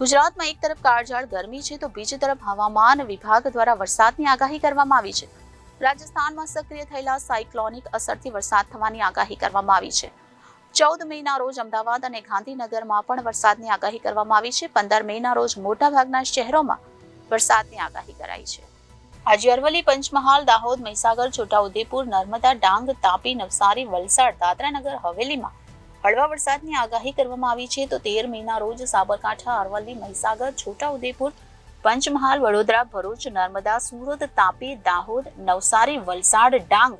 ગુજરાતમાં એક તરફ કાળઝાળ ગરમી છે તો બીજી તરફ હવામાન વિભાગ દ્વારા વરસાદની આગાહી કરવામાં આવી છે. રાજસ્થાનમાં સક્રિય થયેલા સાયક્લોનિક અસરથી વરસાદ થવાની આગાહી કરવામાં આવી છે. 14 મેના રોજ અમદાવાદ અને ગાંધીનગરમાં પણ વરસાદની આગાહી કરવામાં આવી છે. 15 મેના રોજ મોટાભાગના શહેરોમાં વરસાદની આગાહી કરાઈ છે. આજે અરવલ્લી, પંચમહાલ, દાહોદ, મહીસાગર, છોટાઉદેપુર, નર્મદા, ડાંગ, તાપી, નવસારી, વલસાડ, દાદરાનગર હવેલીમાં હળવા વરસાદની આગાહી કરવામાં આવી છે. તો 13 મેના રોજ સાબરકાંઠા, અરવલ્લી, મહીસાગર, છોટાઉદેપુર, પંચમહાલ, વડોદરા, ભરૂચ, નર્મદા, સુરત, તાપી, દાહોદ, નવસારી, વલસાડ, ડાંગ,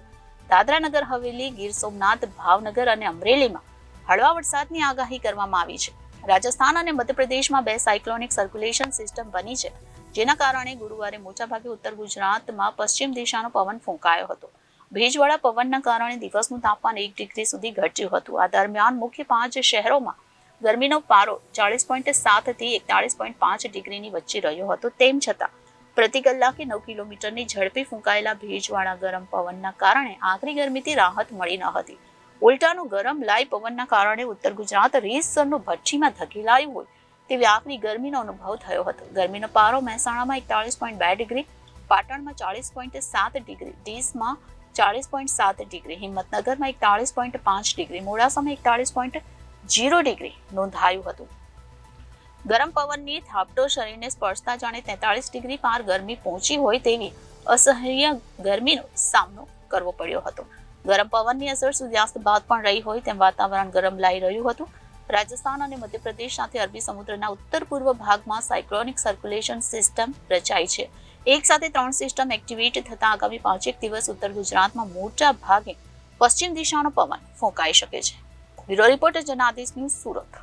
દાદરાનગર હવેલી, ગીર સોમનાથ, ભાવનગર અને અમરેલીમાં હળવા વરસાદની આગાહી કરવામાં આવી છે. રાજસ્થાન અને મધ્યપ્રદેશમાં 2 સાયક્લોનિક સર્ક્યુલેશન સિસ્ટમ બની છે, જેના કારણે ગુરુવારે મોટાભાગે ઉત્તર ગુજરાતમાં પશ્ચિમ દિશાનો પવન ફૂંકાયો હતો. ભેજવાળા પવનના કારણે દિવસનું તાપમાન 1 ડિગ્રી સુધી ઘટ્યું હતું. આ દરમિયાન મુખ્ય 5 શહેરોમાં ગરમીનો પારો 40.7 થી 41.5 ડિગ્રીની વચ્ચે રહ્યો હતો. તેમ છતાં પ્રતિ કલાકે 9 કિલોમીટરની ઝડપે ફૂંકાયેલા ભેજવાળા ગરમ પવનના કારણે આકરી ગરમીથી રાહત મળી ન હતી. ઉલટાનું ગરમ લાઈ પવનના કારણે ઉત્તર ગુજરાત રીતસરનું ભઠ્ઠીમાં ધકેલાયું હોય તેવી આકરી ગરમીનો અનુભવ થયો હતો. ગરમીનો પારો મહેસાણામાં 41.2 ડિગ્રી, પાટણમાં 40.7 ડિગ્રી, ડીસમાં 40.7 ડિગ્રી, હિંમતનગરમાં 41.5 ડિગ્રી, મોડાસામાં 41.0 ડિગ્રી નોંધાયું હતું. ગરમ પવનની થાપટો શરીરને સ્પર્શતા જાણે 43 ડિગ્રી પાર ગરમી પહોંચી હોય તેવી અસહ્ય ગરમીનો સામનો કરવો પડ્યો હતો. ગરમ પવનની અસર સૂર્યાસ્ત બાદ પણ રહી હોય તેમ વાતાવરણ ગરમ લાઈ રહ્યું હતું. રાજસ્થાન અને મધ્યપ્રદેશ સાથે અરબી સમુદ્રના ઉત્તર પૂર્વ ભાગમાં સાયક્લોનિક સર્ક્યુલેશન સિસ્ટમ રચાઈ છે. એક સાથે 3 સિસ્ટમ એક્ટિવેટ થતા આગામી 5 દિવસ ઉત્તર ગુજરાતમાં મોટા ભાગે પશ્ચિમ દિશાનો પવન ફૂંકાઈ શકે છે. Bureau reporter Janadesh news, Surat.